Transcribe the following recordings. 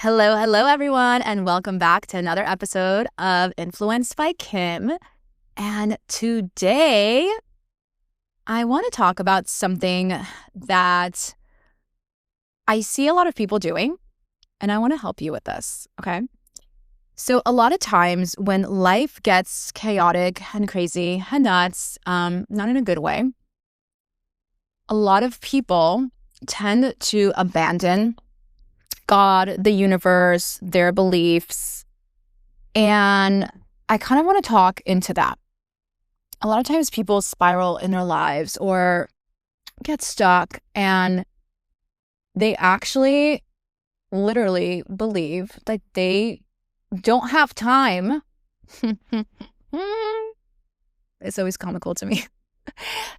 Hello, everyone, and welcome back to another episode of Influenced by Kim. And today, I want to talk about something that I see a lot of people doing, and I want to help you with this, okay? So a lot of times when life gets chaotic and crazy and nuts, not in a good way, a lot of people tend to abandon God, the universe, their beliefs. And I kind of want to talk into that. A lot of times people spiral in their lives or get stuck and they actually literally believe that they don't have time. It's always comical to me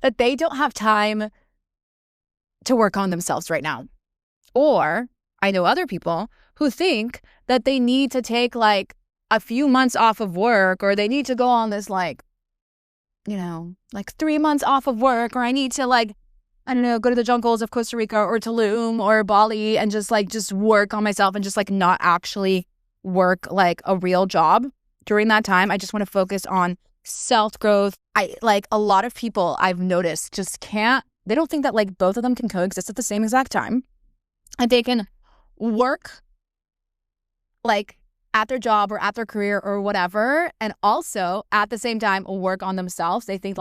that they don't have time to work on themselves right now. Or I know other people who think that they need to take like a few months off of work, or they need to go on this like 3 months off of work, or I need to go to the jungles of Costa Rica or Tulum or Bali and just work on myself and just not actually work like a real job during that time. I just want to focus on self-growth. A lot of people I've noticed just can't, they don't think that both of them can coexist at the same exact time. And they can work at their job or at their career or whatever, and also at the same time work on themselves. They think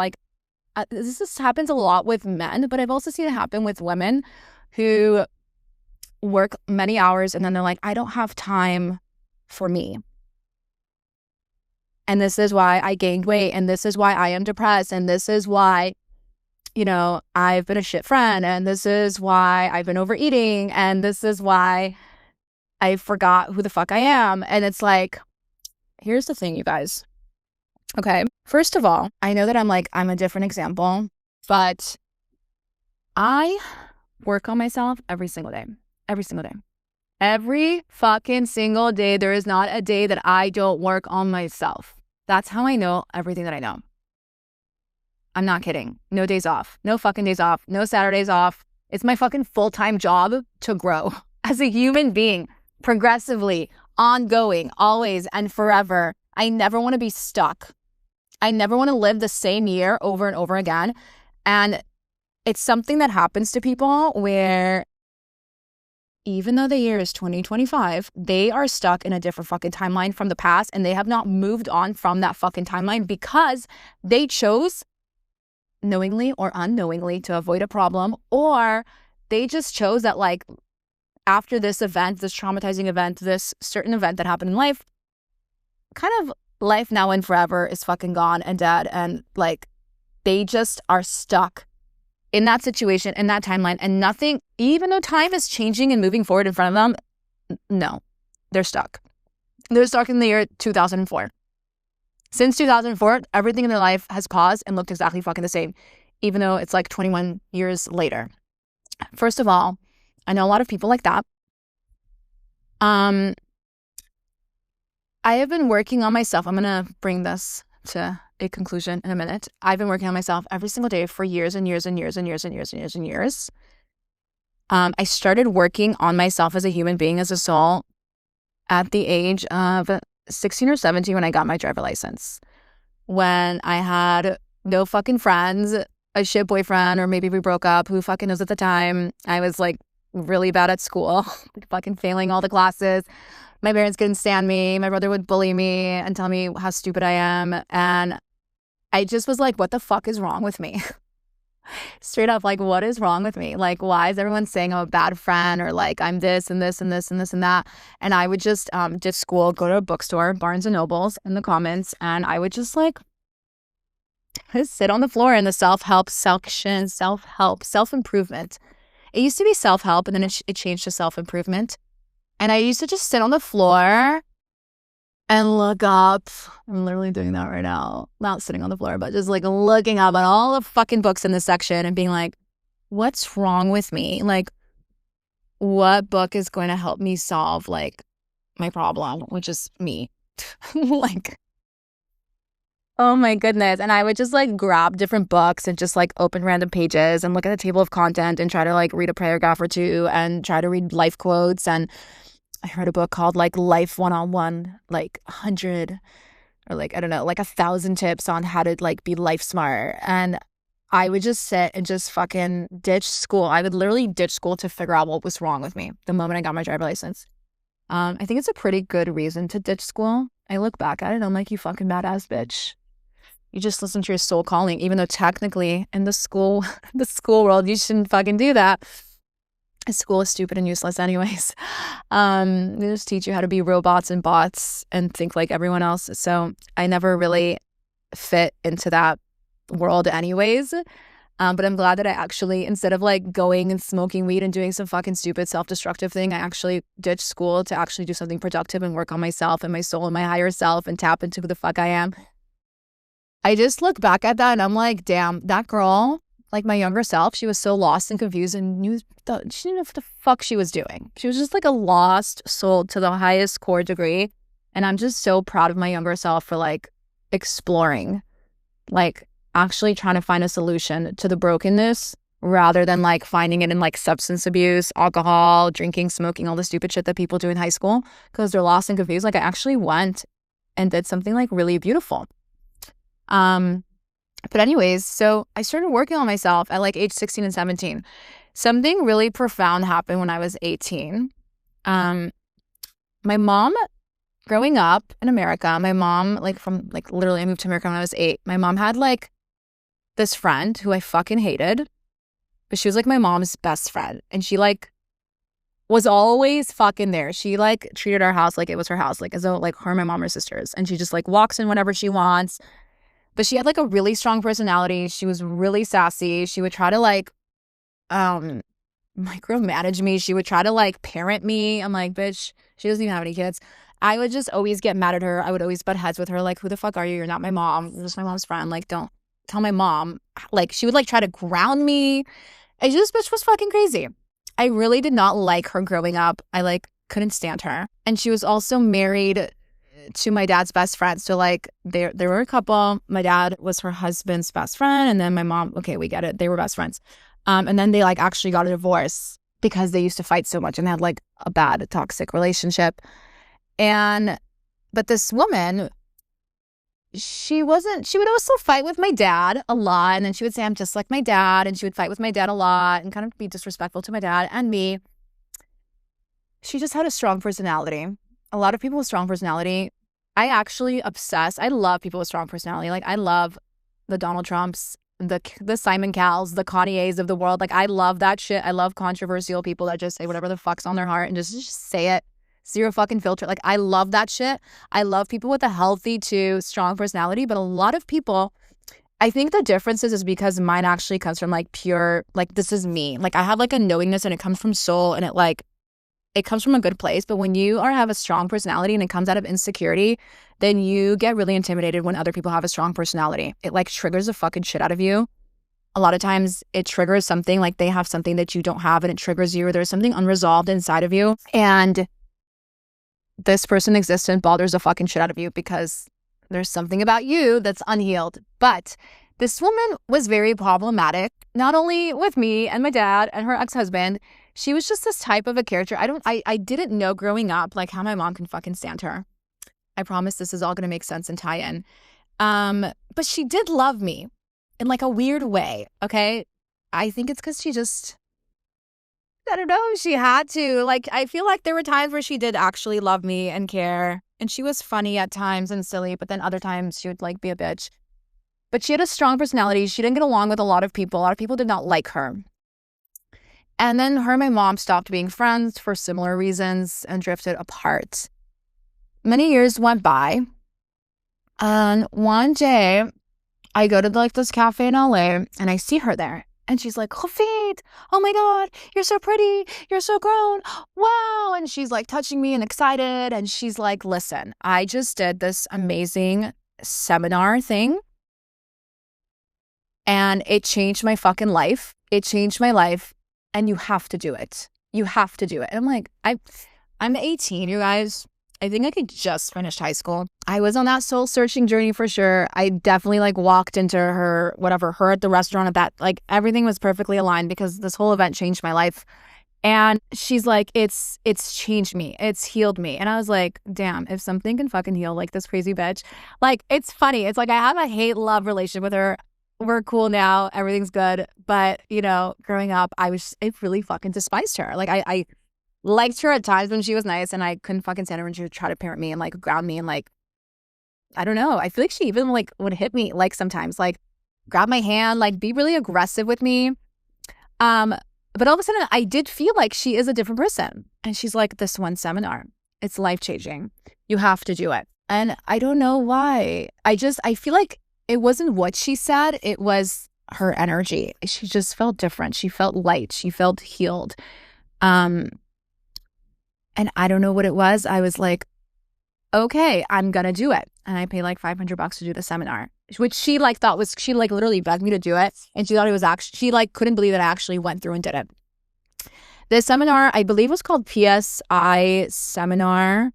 this happens a lot with men, but I've also seen it happen with women who work many hours and then they're like, I don't have time for me. And this is why I gained weight, and this is why I am depressed, and this is why I've been a shit friend, and this is why I've been overeating, and this is why I forgot who the fuck I am. And it's here's the thing, you guys. Okay, first of all, I know that I'm a different example, but I work on myself every single day. Every single day. Every fucking single day. There is not a day that I don't work on myself. That's how I know everything that I know. I'm not kidding. No days off. No fucking days off. No Saturdays off. It's my fucking full-time job to grow as a human being, progressively, ongoing, always and forever. I never want to be stuck. I never want to live the same year over and over again. And it's something that happens to people where even though the year is 2025, they are stuck in a different fucking timeline from the past, and they have not moved on from that fucking timeline because they chose knowingly or unknowingly to avoid a problem, or they just chose that after this event, this traumatizing event, this certain event that happened in life, kind of life now and forever is fucking gone and dead, and they just are stuck in that situation, in that timeline, and nothing, even though time is changing and moving forward in front of them, no, they're stuck. They're stuck in the year 2004. Since 2004, everything in their life has paused and looked exactly fucking the same, even though it's 21 years later. First of all, I know a lot of people like that. I have been working on myself. I'm going to bring this to a conclusion in a minute. I've been working on myself every single day for years and years and years and years and years and years and years. I started working on myself as a human being, as a soul, at the age of 16 or 17 when I got my driver license. When I had no fucking friends, a shit boyfriend, or maybe we broke up, who fucking knows at the time. I was really bad at school, fucking failing all the classes. My parents couldn't stand me. My brother would bully me and tell me how stupid I am. And I just was what the fuck is wrong with me? Straight up, what is wrong with me? Why is everyone saying I'm a bad friend, or I'm this and this and this and this and that? And I would just ditch school, go to a bookstore, Barnes and Nobles in the Commons, and I would just sit on the floor in the self-help section, self-improvement. It used to be self-help, and then it changed to self-improvement. And I used to just sit on the floor and look up. I'm literally doing that right now. Not sitting on the floor, but just looking up at all the fucking books in this section and being what's wrong with me? What book is going to help me solve my problem, which is me? Oh my goodness. And I would just grab different books and just open random pages and look at the table of content and try to read a paragraph or two and try to read life quotes and I read a book called like Life 101, like 100 or like, I don't know, like 1,000 tips on how to like be life smart. And I would just sit and just fucking ditch school. I would literally ditch school to figure out what was wrong with me the moment I got my driver's license. I think it's a pretty good reason to ditch school. I look back at it and I'm like, you fucking badass bitch. You just listen to your soul calling, even though technically in the school world, you shouldn't fucking do that. School is stupid and useless anyways. They just teach you how to be robots and bots and think like everyone else. So I never really fit into that world anyways. But I'm glad that I actually, instead of like going and smoking weed and doing some fucking stupid self-destructive thing, I actually ditched school to actually do something productive and work on myself and my soul and my higher self and tap into who the fuck I am. I just look back at that and I'm like, damn, that girl, like my younger self, she was so lost and confused and she didn't know what the fuck she was doing. She was just like a lost soul to the highest core degree. And I'm just so proud of my younger self for like exploring, like actually trying to find a solution to the brokenness rather than like finding it in like substance abuse, alcohol, drinking, smoking, all the stupid shit that people do in high school because they're lost and confused. Like I actually went and did something like really beautiful. But anyways, so I started working on myself at like age 16 and 17. Something really profound happened when I was 18. My mom, growing up in America, my mom, like from like literally I moved to America when I was 8. My mom had like this friend who I fucking hated, but she was like my mom's best friend. And she like was always fucking there. She like treated our house like it was her house, like as though like her and my mom are sisters. And she just like walks in whenever she wants. But she had like a really strong personality. She was really sassy. She would try to like micromanage me. She would try to like parent me. I'm like, bitch, she doesn't even have any kids. I would just always get mad at her. I would always butt heads with her. Like, who the fuck are you? You're not my mom. You're just my mom's friend. Like, don't tell my mom. Like, she would like try to ground me. This bitch was fucking crazy. I really did not like her growing up. I like couldn't stand her. And she was also married to my dad's best friend. So like there were a couple. My dad was her husband's best friend, and then my mom, okay, we get it. They were best friends. And then they like actually got a divorce because they used to fight so much and they had like a bad toxic relationship. But this woman, she would also fight with my dad a lot. And then she would say, I'm just like my dad. And she would fight with my dad a lot and kind of be disrespectful to my dad and me. She just had a strong personality. A lot of people with strong personality. I actually obsess. I love people with strong personality. Like I love the Donald Trumps, the Simon Cowells, the Kanye's of the world. Like I love that shit. I love controversial people that just say whatever the fuck's on their heart and just say it. Zero fucking filter. Like I love that shit. I love people with a healthy to strong personality. But a lot of people, I think the difference is because mine actually comes from like pure, like this is me. Like I have like a knowingness and it comes from soul and it comes from a good place. But when you have a strong personality and it comes out of insecurity, then you get really intimidated when other people have a strong personality. It like triggers the fucking shit out of you. A lot of times it triggers something, like they have something that you don't have and it triggers you, or there's something unresolved inside of you. And this person exists and bothers the fucking shit out of you because there's something about you that's unhealed. But this woman was very problematic, not only with me and my dad and her ex-husband. She was just this type of a character. I didn't know growing up like how my mom can fucking stand her. I promise this is all going to make sense and tie in. But she did love me in like a weird way. Okay. I think it's because she just, I don't know, she had to. Like, I feel like there were times where she did actually love me and care. And she was funny at times and silly, but then other times she would like be a bitch. But she had a strong personality. She didn't get along with a lot of people. A lot of people did not like her. And then her and my mom stopped being friends for similar reasons and drifted apart. Many years went by. And one day, I go to like this cafe in LA and I see her there. And she's like, Hofit, oh my God, you're so pretty. You're so grown. Wow. And she's like touching me and excited. And she's like, listen, I just did this amazing seminar thing. And it changed my fucking life. It changed my life. And you have to do it. You have to do it. And I'm like, I'm 18, you guys. I think I could just finish high school. I was on that soul searching journey for sure. I definitely like walked into her at the restaurant at that, like everything was perfectly aligned because this whole event changed my life. And she's like, it's changed me. It's healed me. And I was like, damn, if something can fucking heal like this crazy bitch. Like, it's funny. It's like I have a hate-love relationship with her. We're cool now. Everything's good. But, you know, growing up, I really fucking despised her. Like, I liked her at times when she was nice, and I couldn't fucking stand her when she would try to parent me and like ground me and like, I don't know. I feel like she even like would hit me like sometimes, like grab my hand, like be really aggressive with me. But all of a sudden I did feel like she is a different person. And she's like, this one seminar, it's life-changing. You have to do it. And I don't know why. I feel like it wasn't what she said. It was her energy. She just felt different. She felt light. She felt healed. And I don't know what it was. I was like, okay, I'm going to do it. And I paid like $500 to do the seminar, which she like thought was, she like literally begged me to do it. And she thought it was actually, she like couldn't believe that I actually went through and did it. This seminar, I believe, was called PSI Seminar.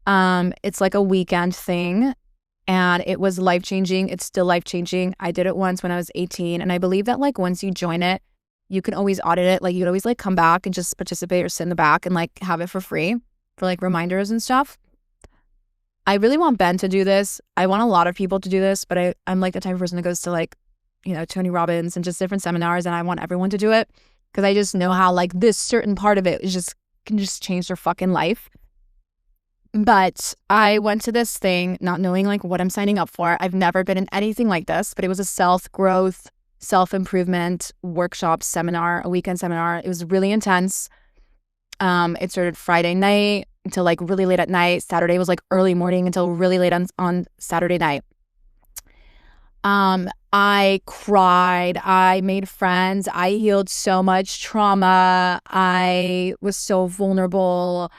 It's like a weekend thing, and it was life-changing. It's still life-changing. I did it once when I was 18, and I believe that like once you join it, you can always audit it. Like you could always like come back and just participate or sit in the back and like have it for free for like reminders and stuff. I really want Ben to do this. I want a lot of people to do this, but I'm like the type of person that goes to like, you know, Tony Robbins and just different seminars, and I want everyone to do it because I just know how like this certain part of it is just can just change their fucking life. But I went to this thing not knowing like what I'm signing up for. I've never been in anything like this, but it was a self-growth, self-improvement workshop seminar, a weekend seminar. It was really intense. It started Friday night until like really late at night. Saturday was like early morning until really late on Saturday night. I cried. I made friends. I healed so much trauma. I was so vulnerable.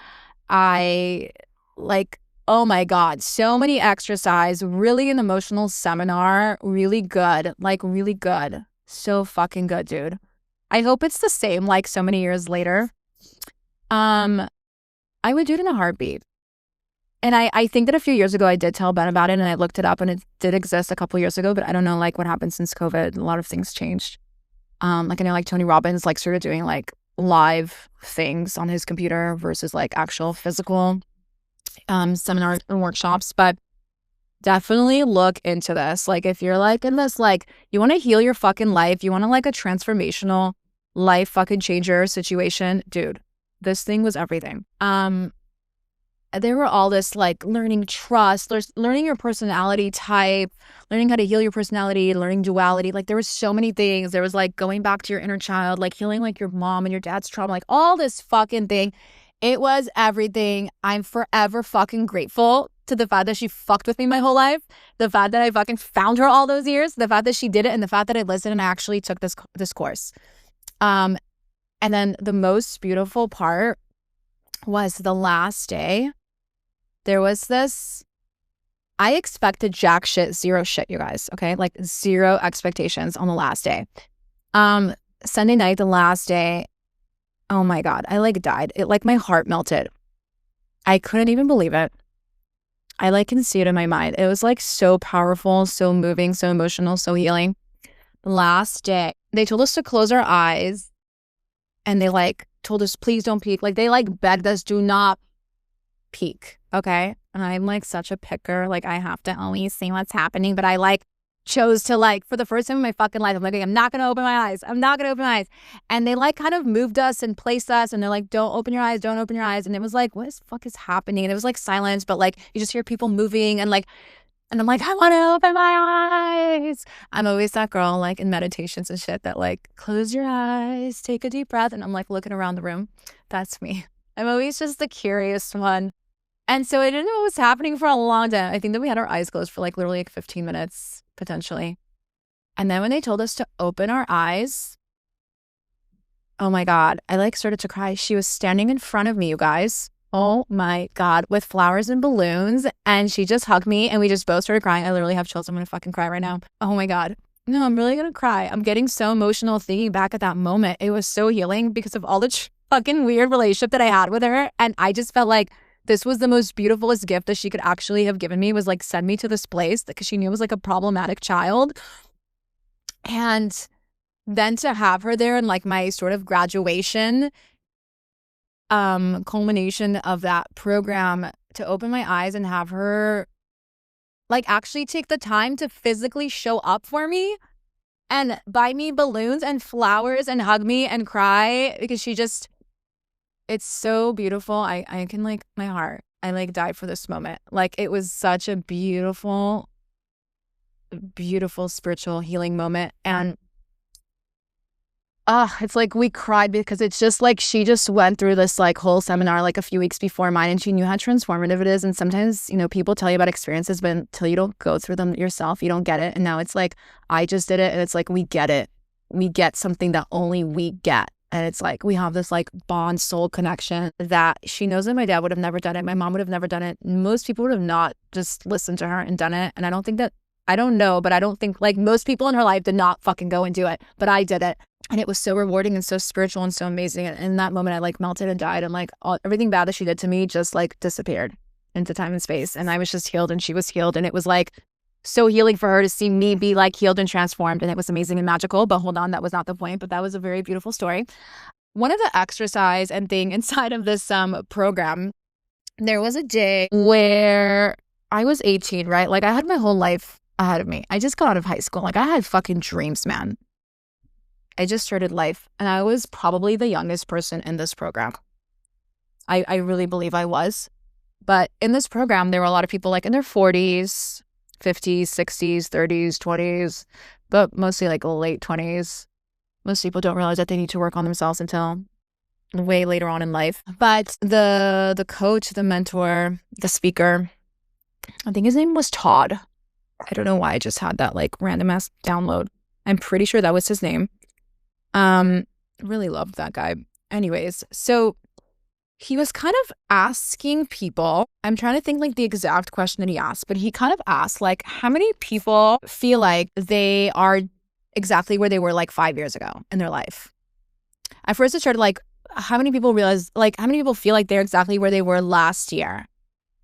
I like, oh my God, so many exercise, really an emotional seminar, really good, like really good. So fucking good, dude. I hope it's the same like so many years later. I would do it in a heartbeat. And I think that a few years ago I did tell Ben about it, and I looked it up, and it did exist a couple years ago, but I don't know like what happened since COVID. A lot of things changed. Like I know like Tony Robbins like started doing like live things on his computer versus like actual physical seminars and workshops. But definitely look into this. Like if you're like in this, like you want to heal your fucking life, you want to like a transformational life fucking changer situation, dude, this thing was everything. There were all this like learning trust, learning your personality type, learning how to heal your personality, learning duality. Like there was so many things. There was like going back to your inner child, like healing like your mom and your dad's trauma, like all this fucking thing. It was everything. I'm forever fucking grateful to the fact that she fucked with me my whole life, the fact that I fucking found her all those years, the fact that she did it, and the fact that I listened and I actually took this course. And then the most beautiful part was the last day. There was this, I expected jack shit, zero shit, you guys, okay? Like zero expectations on the last day. Sunday night, the last day, oh my God, I like died. It like my heart melted. I couldn't even believe it. I like can see it in my mind. It was like so powerful, so moving, so emotional, so healing. The last day, they told us to close our eyes, and they like told us, please don't peek. Like they like begged us, do not peek. Okay. And I'm like such a picker. Like I have to always see what's happening. But I like chose to like, for the first time in my fucking life, I'm like, I'm not going to open my eyes. I'm not going to open my eyes. And they like kind of moved us and placed us. And they're like, don't open your eyes. Don't open your eyes. And it was like, what the fuck is happening? And it was like silence, but like you just hear people moving and like, and I'm like, I want to open my eyes. I'm always that girl like in meditations and shit that like, close your eyes, take a deep breath. And I'm like looking around the room. That's me. I'm always just the curious one. And so I didn't know what was happening for a long time. I think that we had our eyes closed for like literally like 15 minutes, potentially. And then when they told us to open our eyes, oh my God, I like started to cry. She was standing in front of me, you guys. Oh my God, with flowers and balloons. And she just hugged me and we just both started crying. I literally have chills. I'm going to fucking cry right now. Oh my God. No, I'm really going to cry. I'm getting so emotional thinking back at that moment. It was so healing because of all the fucking weird relationship that I had with her. And I just felt like this was the most beautifulest gift that she could actually have given me, was like send me to this place because she knew I was like a problematic child. And then to have her there in like my sort of graduation, culmination of that program to open my eyes and have her like actually take the time to physically show up for me and buy me balloons and flowers and hug me and cry because it's so beautiful. I can like my heart. I like died for this moment. Like it was such a beautiful, beautiful spiritual healing moment. And it's like we cried because it's just like she just went through this like whole seminar like a few weeks before mine, and she knew how transformative it is. And sometimes, people tell you about experiences, but until you don't go through them yourself, you don't get it. And now it's like I just did it, and it's like we get it. We get something that only we get. And it's like we have this like bond soul connection that she knows that my dad would have never done it. My mom would have never done it. Most people would have not just listened to her and done it. And I don't know, but I don't think like most people in her life did not fucking go and do it. But I did it. And it was so rewarding and so spiritual and so amazing. And in that moment, I like melted and died. And like everything bad that she did to me just like disappeared into time and space. And I was just healed and she was healed. And it was like so healing for her to see me be like healed and transformed. And it was amazing and magical. But hold on, that was not the point. But that was a very beautiful story. One of the exercise and thing inside of this program, there was a day where I was 18, right? Like I had my whole life ahead of me. I just got out of high school. Like I had fucking dreams, man. I just started life, and I was probably the youngest person in this program. I really believe I was. But in this program, there were a lot of people like in their 40s, 50s, 60s, 30s, 20s, but mostly like late 20s. Most people don't realize that they need to work on themselves until way later on in life. But the coach, the mentor, the speaker, I think his name was Todd. I don't know why I just had that like random ass download. I'm pretty sure that was his name. Really loved that guy. Anyways, so he was kind of asking people, I'm trying to think like the exact question that he asked, but he kind of asked like, how many people feel like they are exactly where they were like 5 years ago in their life? At first it started like, how many people feel like they're exactly where they were last year?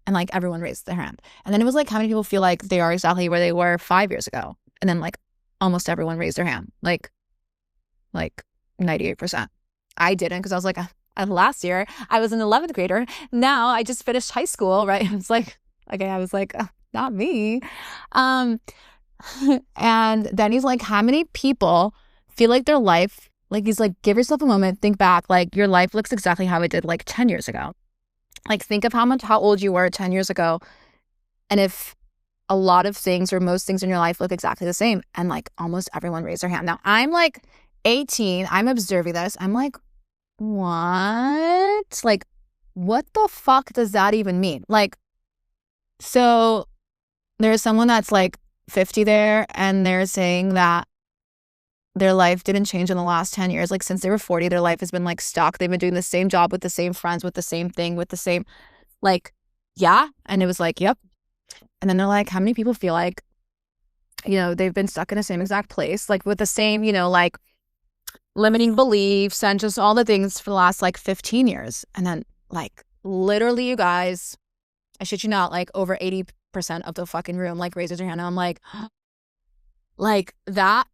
And like everyone raised their hand. And then it was like, how many people feel like they are exactly where they were 5 years ago? And then like almost everyone raised their hand. Like 98%. I didn't, because I was like, last year I was an 11th grader. Now I just finished high school, right? It's like, okay, I was like, not me. And then he's like, how many people feel like their life, like he's like, give yourself a moment, think back, like your life looks exactly how it did like 10 years ago. Like think of how old you were 10 years ago. And if a lot of things or most things in your life look exactly the same. And like almost everyone raised their hand. Now I'm like 18, I'm observing this. I'm like, what? Like, what the fuck does that even mean? Like, so there's someone that's like 50 there, and they're saying that their life didn't change in the last 10 years. Like since they were 40, their life has been like stuck. They've been doing the same job with the same friends, with the same thing, with the same, like, yeah. And it was like, yep. And then they're like, how many people feel like, they've been stuck in the same exact place, like with the same, like limiting beliefs and just all the things for the last like 15 years. And then like literally, you guys, I shit you not, like over 80% of the fucking room like raises their hand. And I'm like, like that.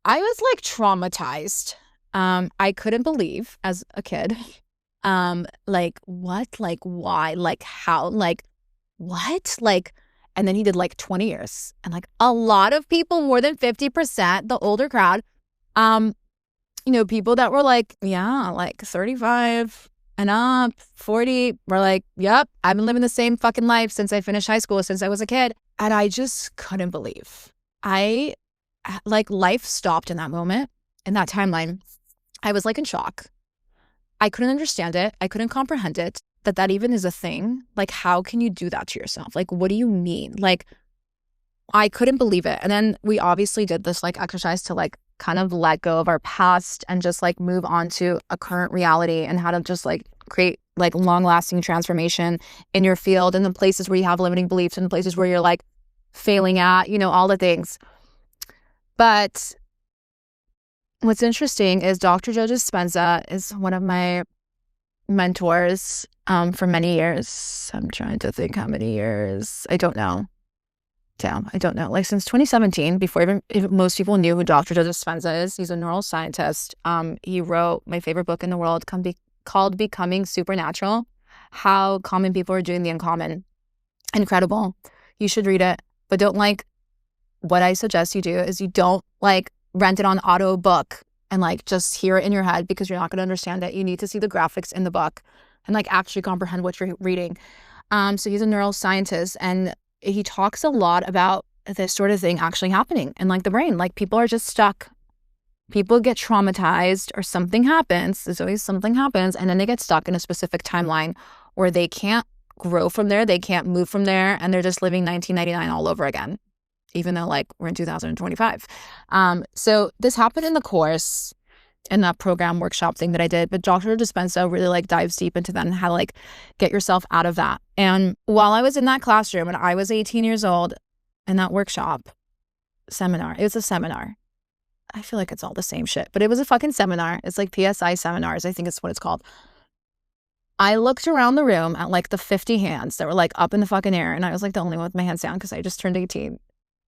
I was like traumatized. I couldn't believe as a kid. Like what? Like why? Like how? Like what? Like, and then he did like 20 years. And like a lot of people, more than 50%, the older crowd, people that were like, yeah, like 35 and up, 40, were like, yep, I've been living the same fucking life since I finished high school, since I was a kid. And I just couldn't believe. Like life stopped in that moment, in that timeline. I was like in shock. I couldn't understand it. I couldn't comprehend it, that even is a thing. Like, how can you do that to yourself? Like, what do you mean? Like, I couldn't believe it. And then we obviously did this like exercise to like kind of let go of our past and just like move on to a current reality, and how to just like create like long-lasting transformation in your field, in the places where you have limiting beliefs, and the places where you're like failing at, all the things. But what's interesting is Dr. Joe Dispenza is one of my mentors for many years. I'm trying to think how many years. I don't know. Damn, I don't know. Like since 2017, before even most people knew who Dr. Joe Dispenza is. He's a neuroscientist. He wrote my favorite book in the world, called Becoming Supernatural, how common people are doing the uncommon. Incredible. You should read it. But don't what I suggest you do is you don't rent it on auto book and just hear it in your head, because you're not going to understand it. You need to see the graphics in the book and actually comprehend what you're reading. So he's a neuroscientist, and he talks a lot about this sort of thing actually happening in the brain. People are just stuck. People get traumatized or something happens. There's always something happens, and then they get stuck in a specific timeline where they can't grow from there. They can't move from there, and they're just living 1999 all over again, even though we're in 2025. So this happened in the course, in that program workshop thing that I did, but Dr. Dispenza really dives deep into that and how to get yourself out of that. And while I was in that classroom and I was 18 years old in that workshop seminar, it was a seminar. I feel like it's all the same shit, but it was a fucking seminar. It's PSI seminars, I think it's what it's called. I looked around the room at the 50 hands that were up in the fucking air, and I was the only one with my hands down because I just turned 18.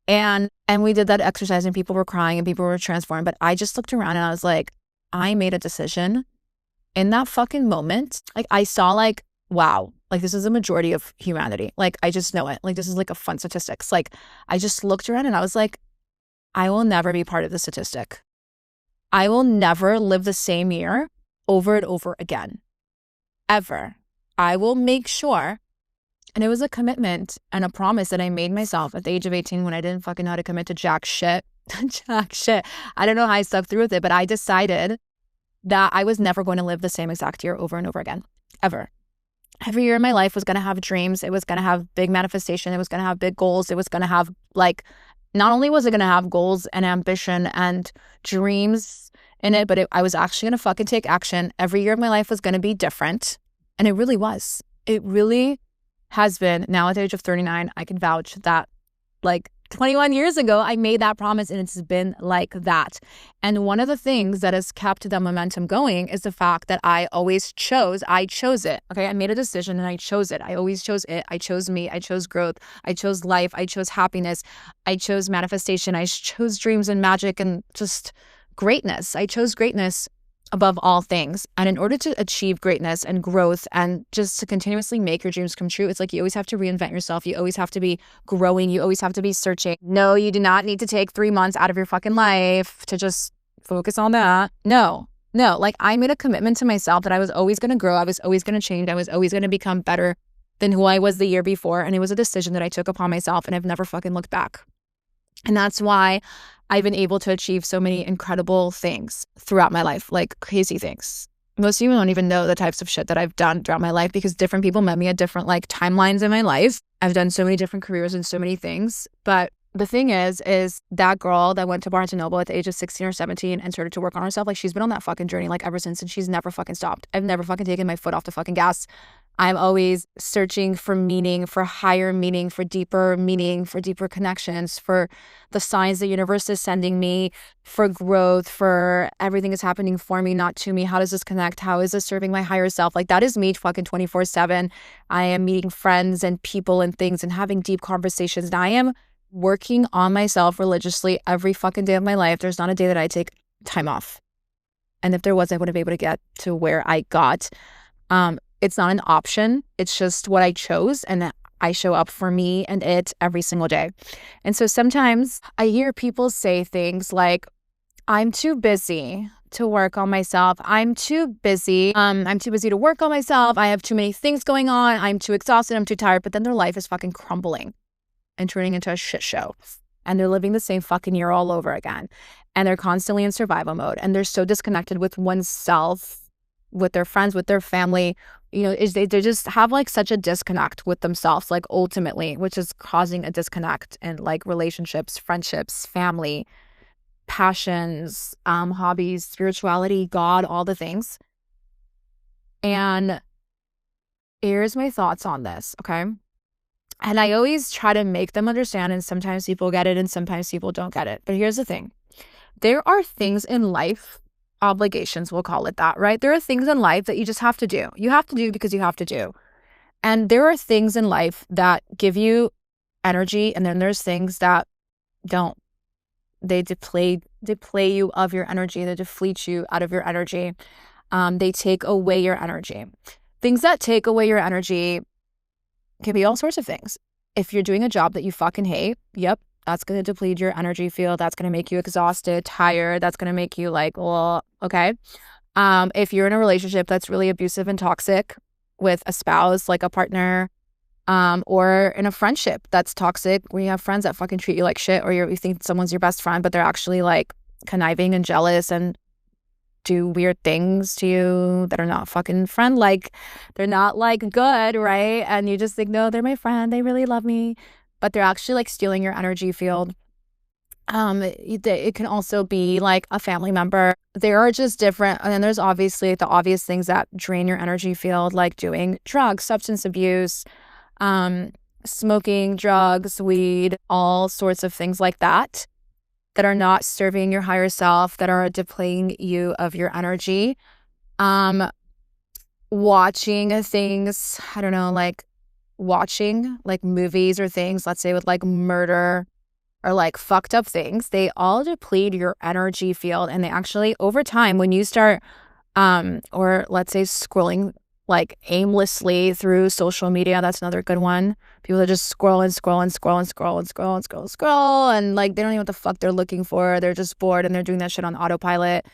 And we did that exercise, and people were crying and people were transformed. But I just looked around and I was I made a decision in that fucking moment. I saw wow, this is a majority of humanity. I just know it. This is a fun statistics. I just looked around and I was I will never be part of the statistic. I will never live the same year over and over again. Ever. I will make sure. And it was a commitment and a promise that I made myself at the age of 18 when I didn't fucking know how to commit to jack shit. Jack shit. I don't know how I stuck through with it, but I decided that I was never going to live the same exact year over and over again. Ever. Every year in my life was going to have dreams. It was going to have big manifestation. It was going to have big goals. It was going to have not only was it going to have goals and ambition and dreams in it, but I was actually going to fucking take action. Every year of my life was going to be different. And it really was. It really has been. Now at the age of 39, I can vouch that 21 years ago, I made that promise, and it's been like that. And one of the things that has kept the momentum going is the fact that I chose it. Okay. I made a decision and I chose it. I always chose it. I chose me. I chose growth. I chose life. I chose happiness. I chose manifestation. I chose dreams and magic and just greatness. I chose greatness above all things. And in order to achieve greatness and growth and just to continuously make your dreams come true, it's you always have to reinvent yourself. You always have to be growing. You always have to be searching. No, you do not need to take 3 months out of your fucking life to just focus on that. No. I made a commitment to myself that I was always going to grow. I was always going to change. I was always going to become better than who I was the year before. And it was a decision that I took upon myself, and I've never fucking looked back. And that's why I've been able to achieve so many incredible things throughout my life, crazy things. Most people don't even know the types of shit that I've done throughout my life, because different people met me at different timelines in my life. I've done so many different careers and so many things. But the thing is that girl that went to Barnes & Noble at the age of 16 or 17 and started to work on herself, she's been on that fucking journey ever since, and she's never fucking stopped. I've never fucking taken my foot off the fucking gas. I'm always searching for meaning, for higher meaning, for deeper connections, for the signs the universe is sending me, for growth, for everything is happening for me, not to me. How does this connect? How is this serving my higher self? That is me fucking 24/7. I am meeting friends and people and things and having deep conversations. And I am working on myself religiously every fucking day of my life. There's not a day that I take time off. And if there was, I wouldn't be able to get to where I got. It's not an option. It's just what I chose, and I show up for me and it every single day. And so sometimes I hear people say things like, I'm too busy to work on myself. I'm too busy. I'm too busy to work on myself. I have too many things going on. I'm too exhausted. I'm too tired. But then their life is fucking crumbling and turning into a shit show. And they're living the same fucking year all over again. And they're constantly in survival mode. And they're so disconnected with oneself, with their friends, with their family. They just have such a disconnect with themselves, ultimately, which is causing a disconnect in relationships, friendships, family, passions, hobbies, spirituality, God, all the things. And here's my thoughts on this, okay? And I always try to make them understand, and sometimes people get it and sometimes people don't get it. But here's the thing. There are things in life, obligations, we'll call it that, right? There are things in life that you just have to do. You have to do because you have to do. And there are things in life that give you energy, and then there's things that don't. They deplete you of your energy. They deplete you out of your energy. They take away your energy. Things that take away your energy can be all sorts of things. If you're doing a job that you fucking hate, yep, that's going to deplete your energy field. That's going to make you exhausted, tired. That's going to make you like, well, okay. If you're in a relationship that's really abusive and toxic with a spouse, like a partner, or in a friendship that's toxic, where you have friends that fucking treat you like shit, or you think someone's your best friend, but they're actually like conniving and jealous and do weird things to you that are not fucking friend, like they're not like good, right? And you just think, no, they're my friend, they really love me, but they're actually like stealing your energy field. It can also be like a family member. There are just different, and then there's obviously the obvious things that drain your energy field, like doing drugs, substance abuse, smoking, drugs, weed, all sorts of things like that are not serving your higher self, that are depleting you of your energy. Watching things, I don't know, like watching like movies or things, let's say with like murder or like fucked up things, they all deplete your energy field. And they actually, over time, when you start, or let's say scrolling like aimlessly through social media, that's another good one. People that just scroll and scroll and scroll and scroll and scroll and scroll and scroll, and like they don't even know what the fuck they're looking for. They're just bored and they're doing that shit on autopilot.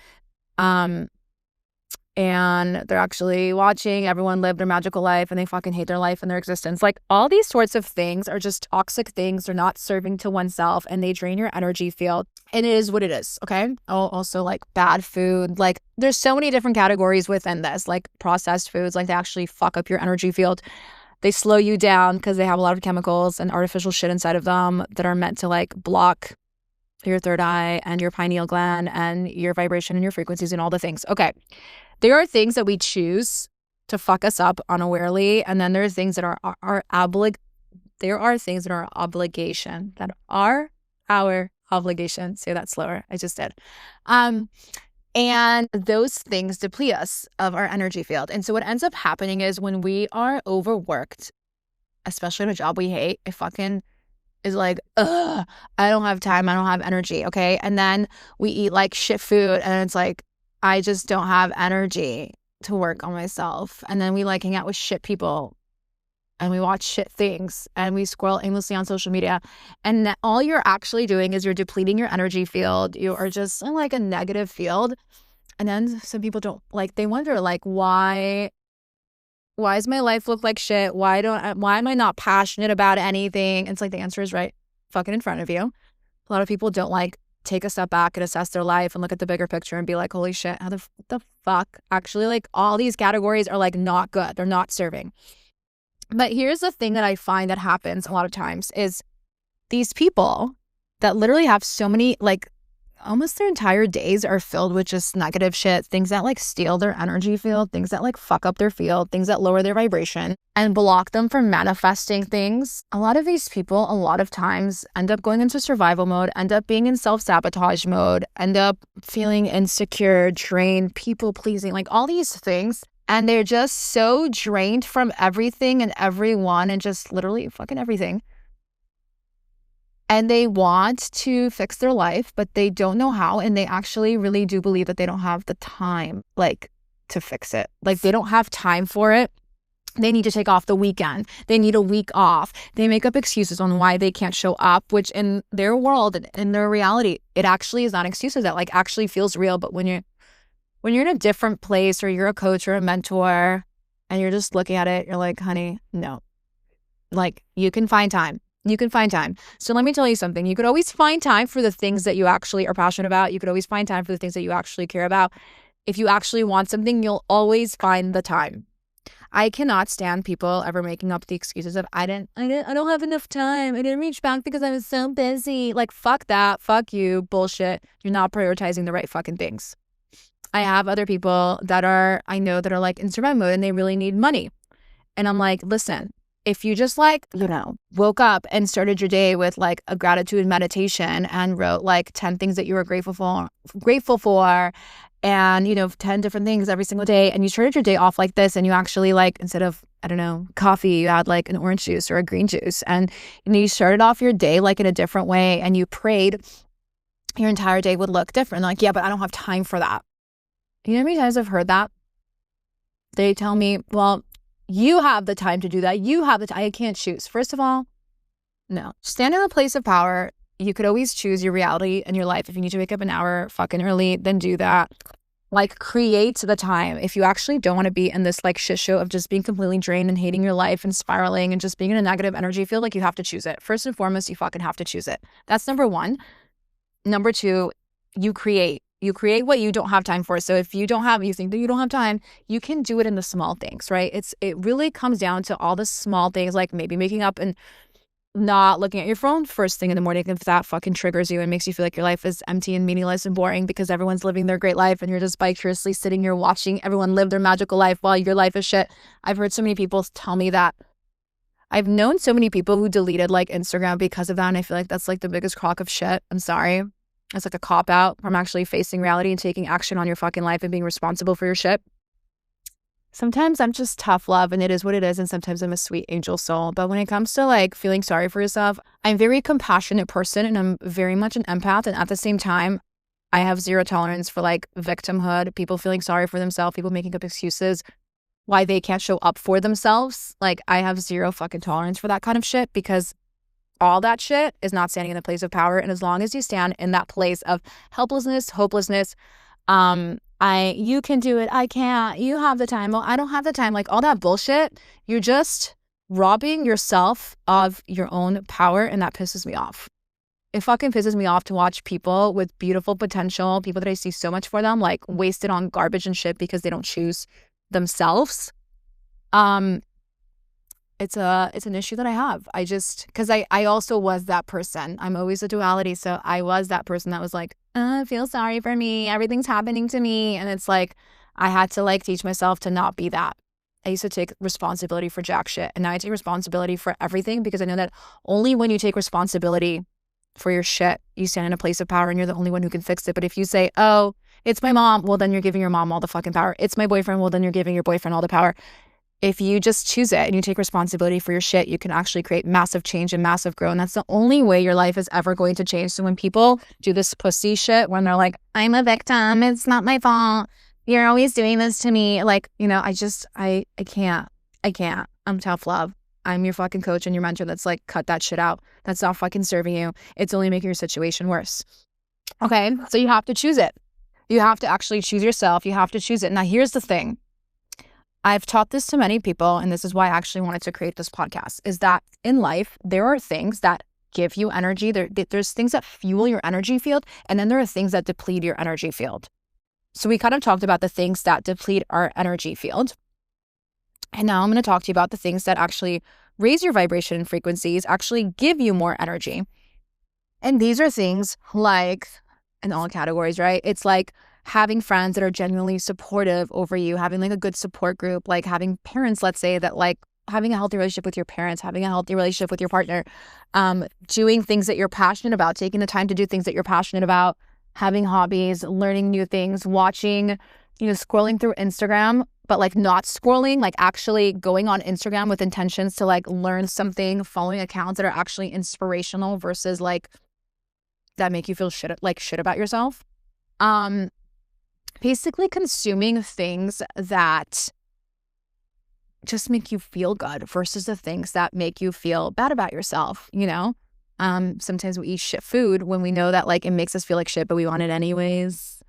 And they're actually watching everyone live their magical life, and they fucking hate their life and their existence. Like all these sorts of things are just toxic things. They're not serving to oneself, and they drain your energy field. And it is what it is, okay? Also like bad food. Like there's so many different categories within this, like processed foods, like they actually fuck up your energy field. They slow you down because they have a lot of chemicals and artificial shit inside of them that are meant to like block your third eye and your pineal gland and your vibration and your frequencies and all the things. Okay. There are things that we choose to fuck us up unawarely, and then there are things that are things that are obligation, that are our obligation. Say that slower. I just did. And those things deplete us of our energy field. And so what ends up happening is when we are overworked, especially in a job we hate, it fucking is like, ugh, I don't have time. I don't have energy. Okay. And then we eat like shit food, and it's like, I just don't have energy to work on myself. And then we like hang out with shit people, and we watch shit things, and we scroll aimlessly on social media. And all you're actually doing is you're depleting your energy field. You are just in like a negative field. And then some people don't like, they wonder like, why does my life look like shit? Why am I not passionate about anything? It's like the answer is right fucking in front of you. A lot of people don't like take a step back and assess their life and look at the bigger picture and be like, holy shit, how the fuck? Actually, like all these categories are like not good. They're not serving. But here's the thing that I find that happens a lot of times is these people that literally have so many, like almost their entire days are filled with just negative shit, things that like steal their energy field, things that like fuck up their field, things that lower their vibration and block them from manifesting things. A lot of these people, a lot of times, end up going into survival mode, end up being in self-sabotage mode, end up feeling insecure, drained, people-pleasing, like all these things. And they're just so drained from everything and everyone and just literally fucking everything. And they want to fix their life, but they don't know how. And they actually really do believe that they don't have the time, like, to fix it. Like, they don't have time for it. They need to take off the weekend. They need a week off. They make up excuses on why they can't show up, which in their world, in their reality, it actually is not excuses that like actually feels real. But when you're in a different place, or you're a coach or a mentor and you're just looking at it, you're like, honey, no. Like, you can find time. You can find time. So let me tell you something. You could always find time for the things that you actually are passionate about. You could always find time for the things that you actually care about. If you actually want something, you'll always find the time. I cannot stand people ever making up the excuses of I don't have enough time. I didn't reach back because I was so busy. Like, fuck that. Fuck you. Bullshit. You're not prioritizing the right fucking things. I have other people that I know that are like in survival mode and they really need money. And I'm like, listen, if you just like, woke up and started your day with like a gratitude meditation and wrote like 10 things that you were grateful for and, 10 different things every single day, and you started your day off like this, and you actually like, instead of, coffee, you had like an orange juice or a green juice, and you started off your day like in a different way, and you prayed, your entire day would look different. Like, yeah, but I don't have time for that. You know how many times I've heard that? They tell me, well, you have the time to do that. You have the time. I can't choose. First of all, no. Stand in a place of power. You could always choose your reality and your life. If you need to wake up an hour fucking early, then do that. Like, create the time. If you actually don't want to be in this like shit show of just being completely drained and hating your life and spiraling and just being in a negative energy field, like, you have to choose it. First and foremost, you fucking have to choose it. That's number one. Number two, you create. You create what you don't have time for. So if you think that you don't have time, you can do it in the small things, right? It really comes down to all the small things, like maybe making up and not looking at your phone first thing in the morning, if that fucking triggers you and makes you feel like your life is empty and meaningless and boring because everyone's living their great life and you're just vicariously sitting here watching everyone live their magical life while your life is shit. I've heard so many people tell me that. I've known so many people who deleted like Instagram because of that, and I feel like that's like the biggest crock of shit. I'm sorry. It's like a cop-out from actually facing reality and taking action on your fucking life and being responsible for your shit. Sometimes I'm just tough love and it is what it is, and sometimes I'm a sweet angel soul. But when it comes to like feeling sorry for yourself, I'm a very compassionate person and I'm very much an empath. And at the same time, I have zero tolerance for like victimhood, people feeling sorry for themselves, people making up excuses why they can't show up for themselves. Like, I have zero fucking tolerance for that kind of shit, because all that shit is not standing in the place of power. And as long as you stand in that place of helplessness, hopelessness, you can do it, I can't, you have the time, well, I don't have the time, like all that bullshit, you're just robbing yourself of your own power, and that pisses me off. It fucking pisses me off to watch people with beautiful potential, people that I see so much for them, like wasted on garbage and shit because they don't choose themselves. It's an issue that I have. Because I also was that person. I'm always a duality. So I was that person that was like, feel sorry for me. Everything's happening to me. And it's like, I had to like teach myself to not be that. I used to take responsibility for jack shit. And now I take responsibility for everything, because I know that only when you take responsibility for your shit, you stand in a place of power and you're the only one who can fix it. But if you say, oh, it's my mom, well, then you're giving your mom all the fucking power. It's my boyfriend, well, then you're giving your boyfriend all the power. If you just choose it and you take responsibility for your shit, you can actually create massive change and massive growth. And that's the only way your life is ever going to change. So when people do this pussy shit, when they're like, I'm a victim, it's not my fault, you're always doing this to me. Like, I can't. I'm tough love. I'm your fucking coach and your mentor that's like, cut that shit out. That's not fucking serving you. It's only making your situation worse. Okay, so you have to choose it. You have to actually choose yourself. You have to choose it. Now, here's the thing. I've taught this to many people, and this is why I actually wanted to create this podcast, is that in life, there are things that give you energy. There's things that fuel your energy field, and then there are things that deplete your energy field. So we kind of talked about the things that deplete our energy field. And now I'm going to talk to you about the things that actually raise your vibration and frequencies, actually give you more energy. And these are things like, in all categories, right? It's like having friends that are genuinely supportive over you, having like a good support group, like having parents, let's say, that like having a healthy relationship with your parents, having a healthy relationship with your partner, doing things that you're passionate about, taking the time to do things that you're passionate about, having hobbies, learning new things, watching, scrolling through Instagram, but like not scrolling, like actually going on Instagram with intentions to like learn something, following accounts that are actually inspirational versus like that make you feel shit about yourself. Basically consuming things that just make you feel good versus the things that make you feel bad about yourself, Sometimes we eat shit food when we know that like it makes us feel like shit, but we want it anyways.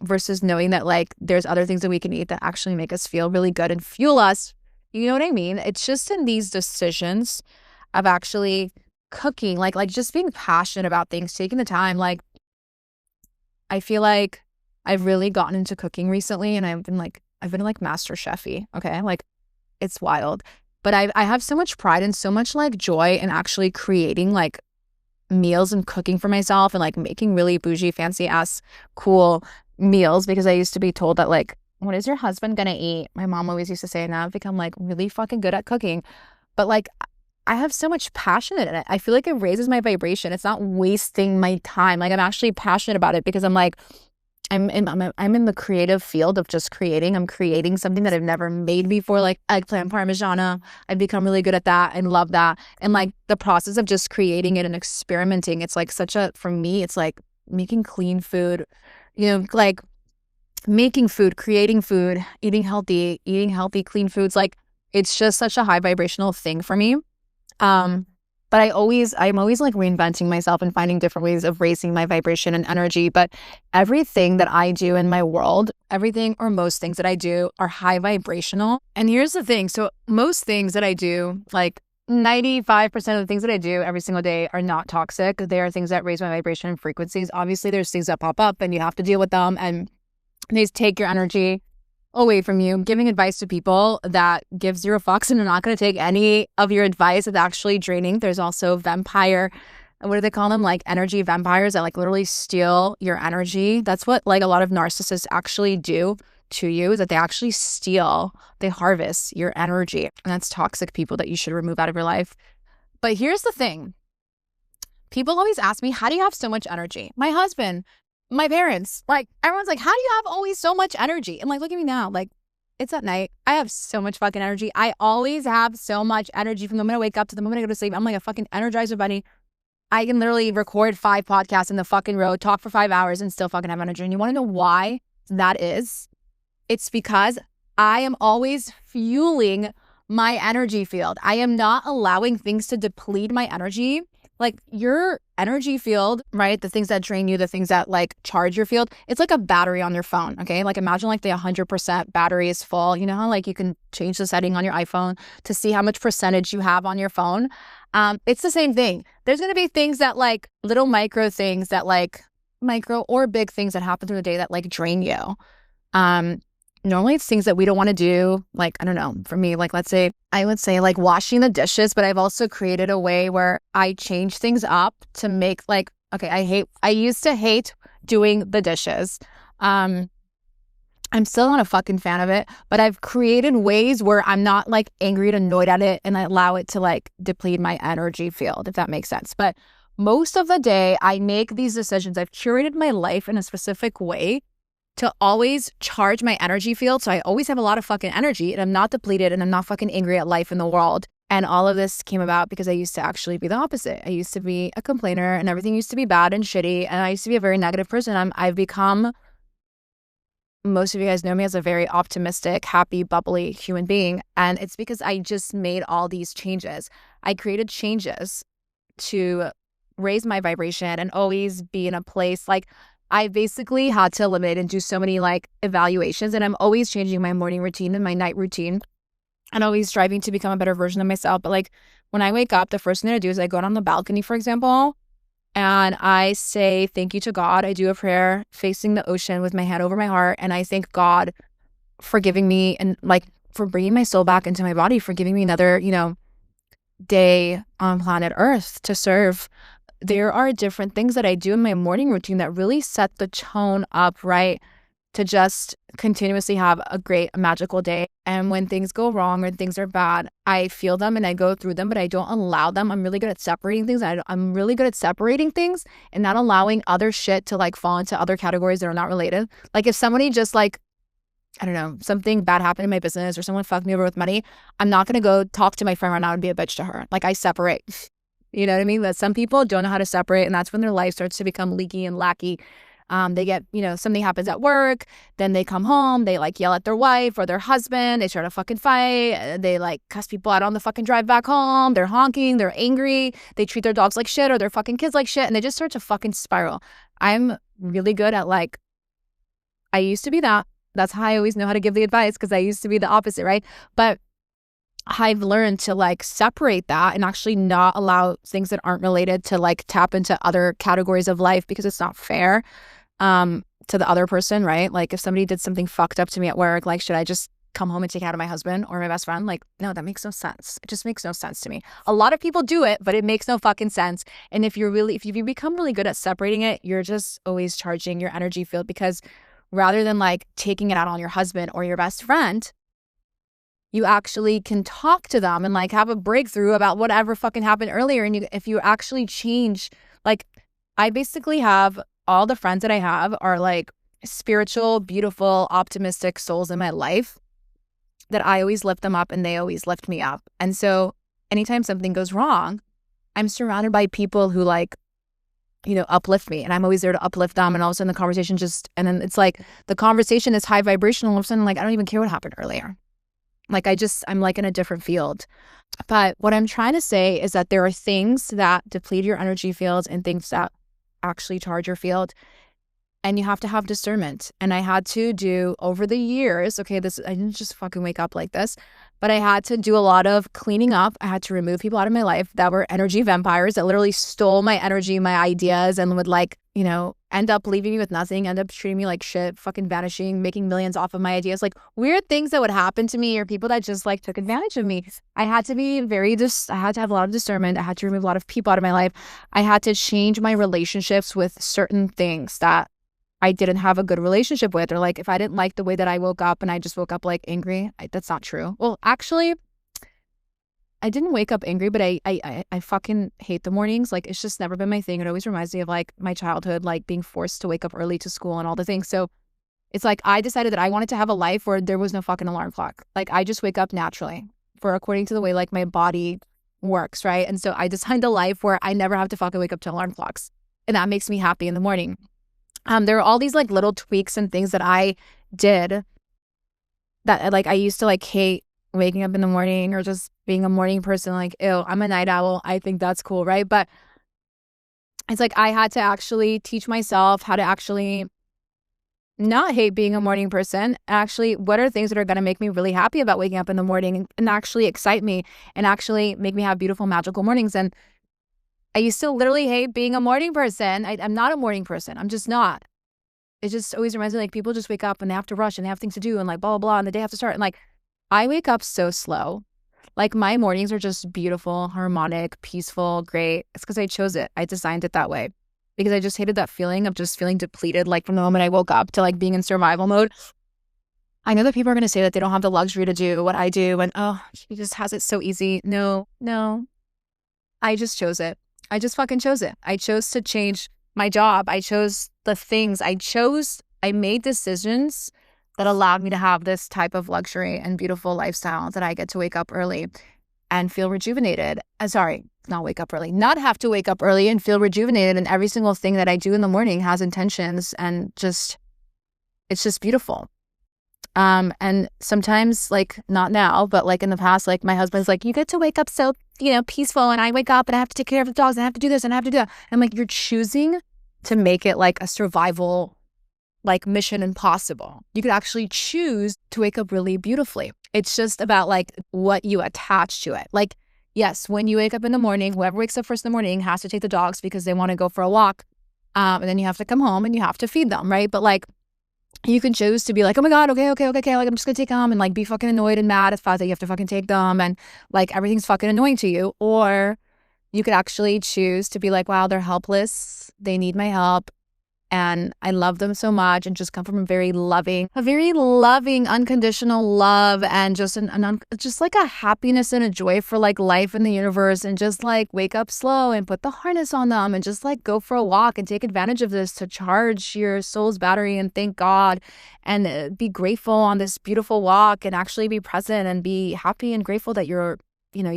Versus knowing that like there's other things that we can eat that actually make us feel really good and fuel us. You know what I mean? It's just in these decisions of actually cooking, like just being passionate about things, taking the time. Like, I feel like I've really gotten into cooking recently, and I've been like Master Chef-y, okay? Like, it's wild. But I have so much pride and so much like joy in actually creating like meals and cooking for myself and like making really bougie, fancy ass, cool meals, because I used to be told that like, what is your husband gonna eat? My mom always used to say, and now I've become like really fucking good at cooking. But like, I have so much passion in it. I feel like it raises my vibration. It's not wasting my time. Like, I'm actually passionate about it because I'm like, I'm in the creative field of just creating. I'm creating something that I've never made before, like eggplant parmigiana. I've become really good at that and love that. And like the process of just creating it and experimenting, it's like for me, it's like making clean food, like making food, creating food, eating healthy, clean foods. Like, it's just such a high vibrational thing for me. But I'm always like reinventing myself and finding different ways of raising my vibration and energy. But everything that I do in my world, everything or most things that I do are high vibrational. And here's the thing. So most things that I do, like 95% of the things that I do every single day, are not toxic. They are things that raise my vibration and frequencies. Obviously, there's things that pop up and you have to deal with them, and they take your energy away from you. Giving advice to people that gives zero fucks and are not going to take any of your advice is actually draining. There's also vampire, what do they call them? Like energy vampires that like literally steal your energy. That's what like a lot of narcissists actually do to you, is that they actually steal, they harvest your energy. And that's toxic people that you should remove out of your life. But here's the thing. People always ask me, how do you have so much energy? My husband, my parents, like everyone's like, how do you have always so much energy? And like, look at me now, like it's at night. I have so much fucking energy. I always have so much energy from the moment I wake up to the moment I go to sleep. I'm like a fucking energizer bunny. I can literally record 5 podcasts in the fucking road, talk for 5 hours and still fucking have energy. And you want to know why that is? It's because I am always fueling my energy field. I am not allowing things to deplete my energy. Like your energy field, right? The things that drain you, the things that like charge your field, it's like a battery on your phone, okay? Like imagine like the 100% battery is full. You know how like you can change the setting on your iPhone to see how much percentage you have on your phone? It's the same thing. There's going to be things that like little micro things that like micro or big things that happen through the day that like drain you. Normally it's things that we don't want to do. Like, I don't know, for me, like, let's say, I would say like washing the dishes, but I've also created a way where I change things up to make like, okay, I used to hate doing the dishes. I'm still not a fucking fan of it, but I've created ways where I'm not like angry and annoyed at it, and I allow it to like deplete my energy field, if that makes sense. But most of the day I make these decisions. I've curated my life in a specific way to always charge my energy field. So I always have a lot of fucking energy and I'm not depleted and I'm not fucking angry at life in the world. And all of this came about because I used to actually be the opposite. I used to be a complainer and everything used to be bad and shitty. And I used to be a very negative person. I've become, most of you guys know me as a very optimistic, happy, bubbly human being. And it's because I just made all these changes. I created changes to raise my vibration and always be in a place like, I basically had to eliminate and do so many like evaluations, and I'm always changing my morning routine and my night routine and always striving to become a better version of myself. But like when I wake up, the first thing I do is I go out on the balcony, for example, and I say thank you to God. I do a prayer facing the ocean with my hand over my heart, and I thank God for giving me and like for bringing my soul back into my body, for giving me another, you know, day on planet Earth to serve. There are different things that I do in my morning routine that really set the tone up, right, to just continuously have a great, magical day. And when things go wrong or things are bad, I feel them and I go through them, but I don't allow them. I'm really good at separating things. I'm really good at separating things and not allowing other shit to like fall into other categories that are not related. Like if somebody just like, I don't know, something bad happened in my business or someone fucked me over with money, I'm not going to go talk to my friend right now and be a bitch to her. Like I separate. You know what I mean? But some people don't know how to separate, and that's when their life starts to become leaky and lacky. They get, you know, something happens at work, then they come home, they like yell at their wife or their husband, they start a fucking fight, they like cuss people out on the fucking drive back home, they're honking, they're angry, they treat their dogs like shit or their fucking kids like shit, and they just start to fucking spiral. I'm really good at like, I used to be that. That's how I always know how to give the advice, because I used to be the opposite, right? But I've learned to like separate that and actually not allow things that aren't related to like tap into other categories of life, because it's not fair to the other person, right? Like if somebody did something fucked up to me at work, like should I just come home and take it out of my husband or my best friend? Like, no, that makes no sense. It just makes no sense to me. A lot of people do it, but it makes no fucking sense. And if you become really good at separating it, you're just always charging your energy field, because rather than like taking it out on your husband or your best friend, you actually can talk to them and like have a breakthrough about whatever fucking happened earlier. And if you actually change, like I basically have all the friends that I have are like spiritual, beautiful, optimistic souls in my life that I always lift them up and they always lift me up. And so anytime something goes wrong, I'm surrounded by people who like uplift me. And I'm always there to uplift them. And all of a sudden the conversation and then it's like the conversation is high vibrational. All of a sudden, like, I don't even care what happened earlier. Like, I'm like in a different field. But what I'm trying to say is that there are things that deplete your energy fields and things that actually charge your field. And you have to have discernment. And I had to do over the years, I didn't just fucking wake up like this, but I had to do a lot of cleaning up. I had to remove people out of my life that were energy vampires that literally stole my energy, my ideas, and would end up leaving me with nothing, end up treating me like shit, fucking vanishing, making millions off of my ideas. Like weird things that would happen to me, or people that just like took advantage of me. I had to be I had to have a lot of discernment. I had to remove a lot of people out of my life. I had to change my relationships with certain things that I didn't have a good relationship with, or like if I didn't like the way that I woke up and I just woke up like angry, that's not true. Well, actually, I didn't wake up angry, but I fucking hate the mornings. Like it's just never been my thing. It always reminds me of like my childhood, like being forced to wake up early to school and all the things. So it's like I decided that I wanted to have a life where there was no fucking alarm clock. Like I just wake up naturally according to the way like my body works, right? And so I designed a life where I never have to fucking wake up to alarm clocks. And that makes me happy in the morning. There are all these like little tweaks and things that I did that like I used to like hate waking up in the morning or just being a morning person. Like, ew, I'm a night owl. I think that's cool, right? But it's like I had to actually teach myself how to actually not hate being a morning person. Actually, what are things that are going to make me really happy about waking up in the morning and actually excite me and actually make me have beautiful, magical mornings? And I used to literally hate being a morning person. I'm not a morning person. I'm just not. It just always reminds me like people just wake up and they have to rush and they have things to do and like blah, blah, blah, and the day have to start. And like I wake up so slow. Like my mornings are just beautiful, harmonic, peaceful, great. It's because I chose it. I designed it that way because I just hated that feeling of just feeling depleted, like from the moment I woke up to like being in survival mode. I know that people are going to say that they don't have the luxury to do what I do and, oh, she just has it so easy. No. I just chose it. I just fucking chose it. I chose to change my job. I chose the things. I made decisions that allowed me to have this type of luxury and beautiful lifestyle that I get to wake up early and feel rejuvenated. Not wake up early, not have to wake up early and feel rejuvenated. And every single thing that I do in the morning has intentions and it's just beautiful. And sometimes like not now, but like in the past, like my husband's like, you get to wake up so, peaceful, and I wake up and I have to take care of the dogs and I have to do this and I have to do that. I'm like, you're choosing to make it like a survival, like mission impossible. You could actually choose to wake up really beautifully. It's just about like what you attach to it. Like, yes, when you wake up in the morning, whoever wakes up first in the morning has to take the dogs because they want to go for a walk. And then you have to come home and you have to feed them, right? But like, you can choose to be like, oh my God, okay. Like, I'm just gonna take them and like be fucking annoyed and mad at the fact that you have to fucking take them and like everything's fucking annoying to you. Or you could actually choose to be like, wow, they're helpless. They need my help. And I love them so much, and just come from a very loving, unconditional love, and just just like a happiness and a joy for like life in the universe, and just like wake up slow and put the harness on them and just like go for a walk and take advantage of this to charge your soul's battery and thank God and be grateful on this beautiful walk and actually be present and be happy and grateful that you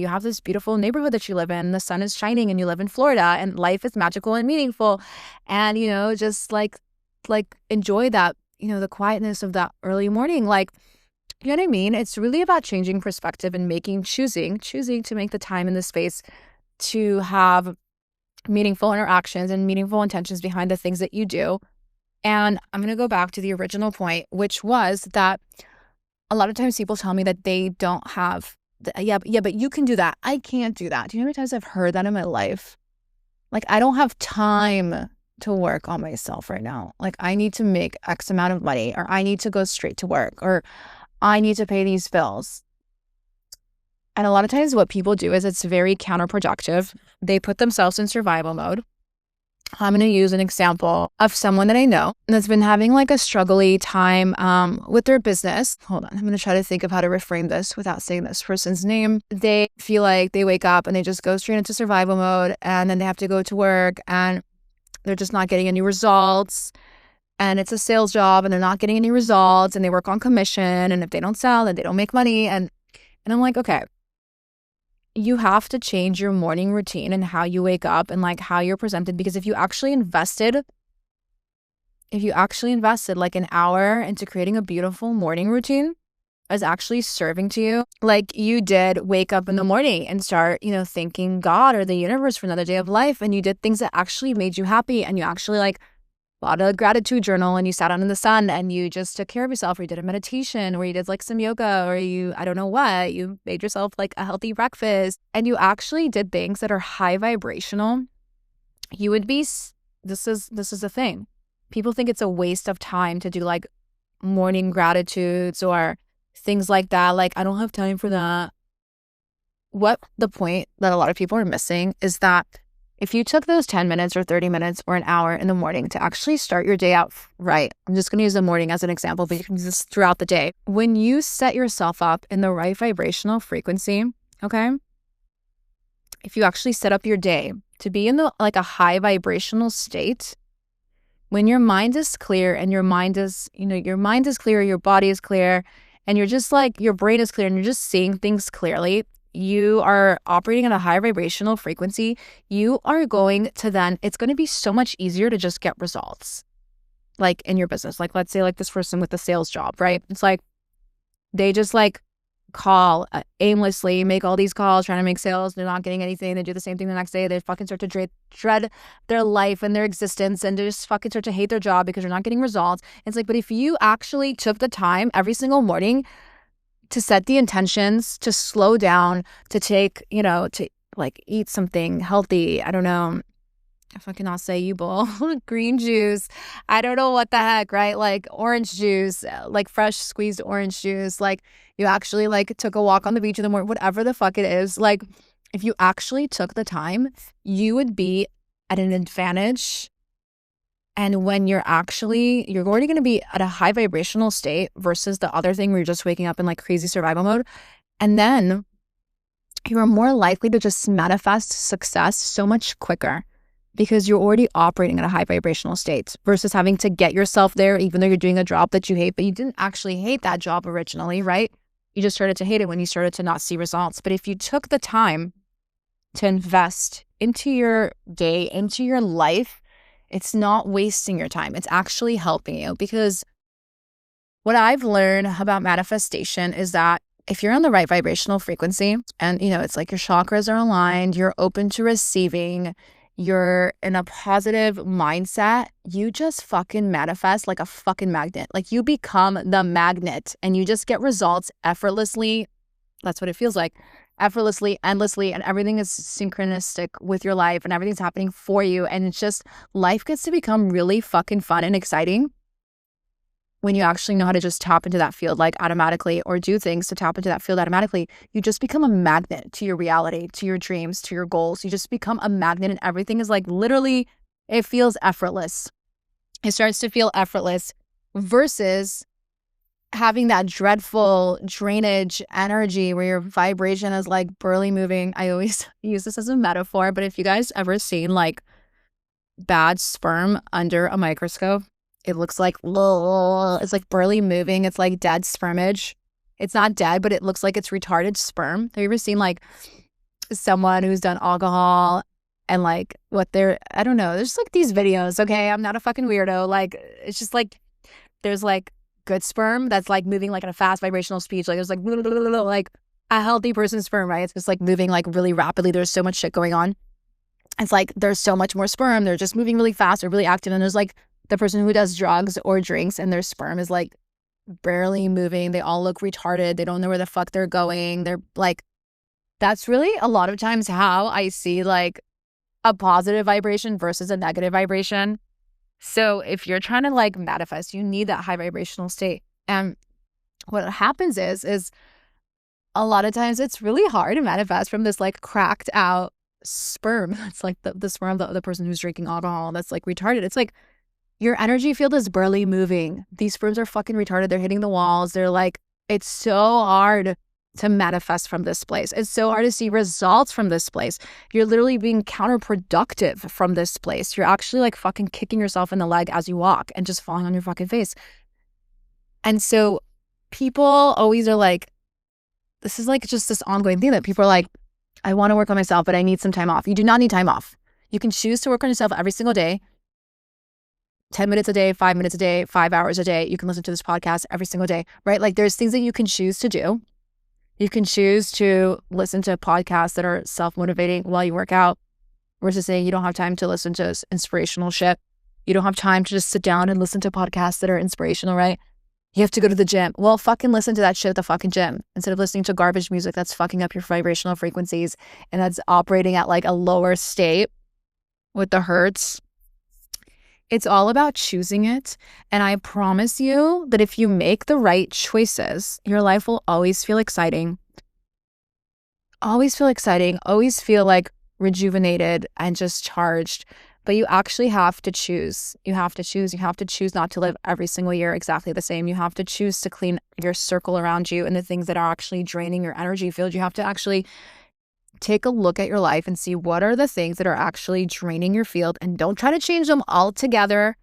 have this beautiful neighborhood that you live in, the sun is shining and you live in Florida and life is magical and meaningful. And, just like enjoy that, the quietness of that early morning. Like, you know what I mean? It's really about changing perspective and choosing to make the time and the space to have meaningful interactions and meaningful intentions behind the things that you do. And I'm going to go back to the original point, which was that a lot of times people tell me that they don't have but you can do that. I can't do that. Do you know how many times I've heard that in my life? Like, I don't have time to work on myself right now. Like, I need to make X amount of money, or I need to go straight to work, or I need to pay these bills. And a lot of times what people do is it's very counterproductive. They put themselves in survival mode. I'm going to use an example of someone that I know that's been having like a struggly time with their business. Hold on. I'm going to try to think of how to reframe this without saying this person's name. They feel like they wake up and they just go straight into survival mode, and then they have to go to work and they're just not getting any results. And it's a sales job and they're not getting any results, and they work on commission. And if they don't sell, then they don't make money. And I'm like, okay, you have to change your morning routine and how you wake up and like how you're presented, because if you actually invested like an hour into creating a beautiful morning routine is actually serving to you, like you did wake up in the morning and start, thanking God or the universe for another day of life, and you did things that actually made you happy, and you actually like bought a gratitude journal and you sat out in the sun and you just took care of yourself, or you did a meditation, or you did like some yoga, or I don't know what, you made yourself like a healthy breakfast, and you actually did things that are high vibrational, you would be, this is the thing. People think it's a waste of time to do like morning gratitudes or things like that. Like, I don't have time for that. What the point that a lot of people are missing is that if you took those 10 minutes or 30 minutes or an hour in the morning to actually start your day out right, I'm just going to use the morning as an example, but you can use this throughout the day. When you set yourself up in the right vibrational frequency, okay? If you actually set up your day to be in a high vibrational state, when your mind is clear and your mind is clear, your body is clear, and you're just like, your brain is clear and you're just seeing things clearly, you are operating at a high vibrational frequency, you are going to then, it's going to be so much easier to just get results. Like in your business, like let's say like this person with the sales job, right? It's like, they just like call aimlessly, make all these calls, trying to make sales. They're not getting anything. They do the same thing the next day. They fucking start to dread their life and their existence, and they just fucking start to hate their job because they're not getting results. It's like, but if you actually took the time every single morning to set the intentions, to slow down, to take, to like eat something healthy, I don't know, if I cannot say you bowl, green juice, I don't know what the heck, right? Like orange juice, like fresh squeezed orange juice, like you actually like took a walk on the beach in the morning, whatever the fuck it is. Like if you actually took the time, you would be at an advantage. And when you're already going to be at a high vibrational state versus the other thing where you're just waking up in like crazy survival mode. And then you are more likely to just manifest success so much quicker, because you're already operating at a high vibrational state versus having to get yourself there, even though you're doing a job that you hate, but you didn't actually hate that job originally, right? You just started to hate it when you started to not see results. But if you took the time to invest into your day, into your life, it's not wasting your time. It's actually helping you, because what I've learned about manifestation is that if you're on the right vibrational frequency and, it's like your chakras are aligned, you're open to receiving, you're in a positive mindset, you just fucking manifest like a fucking magnet. Like you become the magnet and you just get results effortlessly. That's what it feels like. Effortlessly, endlessly, and everything is synchronistic with your life and everything's happening for you. And it's just, life gets to become really fucking fun and exciting when you actually know how to just tap into that field like automatically, or do things to tap into that field automatically. You just become a magnet to your reality, to your dreams, to your goals. You just become a magnet, and everything is like literally, it feels effortless. It starts to feel effortless versus having that dreadful drainage energy where your vibration is like barely moving. I always use this as a metaphor, but if you guys ever seen like bad sperm under a microscope, it looks like, it's like barely moving. It's like dead spermage. It's not dead, but it looks like it's retarded sperm. Have you ever seen like someone who's done alcohol and like I don't know, there's like these videos, okay? I'm not a fucking weirdo. Like, it's just like, there's like good sperm that's like moving like at a fast vibrational speed. Like there's like a healthy person's sperm, right? It's just like moving like really rapidly. There's so much shit going on. It's like there's so much more sperm. They're just moving really fast or really active. And there's like the person who does drugs or drinks and their sperm is like barely moving. They all look retarded. They don't know where the fuck they're going. They're like, that's really a lot of times how I see like a positive vibration versus a negative vibration. So if you're trying to like manifest, you need that high vibrational state. And what happens is a lot of times it's really hard to manifest from this like cracked out sperm. It's like the sperm of the person who's drinking alcohol that's like retarded. It's like your energy field is barely moving. These sperms are fucking retarded. They're hitting the walls. They're like, it's so hard to manifest from this place. It's so hard to see results from this place. You're literally being counterproductive from this place. You're actually like fucking kicking yourself in the leg as you walk and just falling on your fucking face. And so people always are like, this is like just this ongoing thing that people are like, I want to work on myself, but I need some time off. You do not need time off. You can choose to work on yourself every single day, 10 minutes a day, 5 minutes a day, 5 hours a day. You can listen to this podcast every single day, right? Like there's things that you can choose to do. You can choose to listen to podcasts that are self-motivating while you work out versus saying you don't have time to listen to inspirational shit. You don't have time to just sit down and listen to podcasts that are inspirational, right? You have to go to the gym. Well, fucking listen to that shit at the fucking gym instead of listening to garbage music that's fucking up your vibrational frequencies and that's operating at like a lower state with the hertz. It's all about choosing it. And I promise you that if you make the right choices, your life will always feel exciting. Always feel exciting. Always feel like rejuvenated and just charged. But you actually have to choose. You have to choose. You have to choose not to live every single year exactly the same. You have to choose to clean your circle around you and the things that are actually draining your energy field. You have to actually take a look at your life and see what are the things that are actually draining your field, and don't try to change them all together.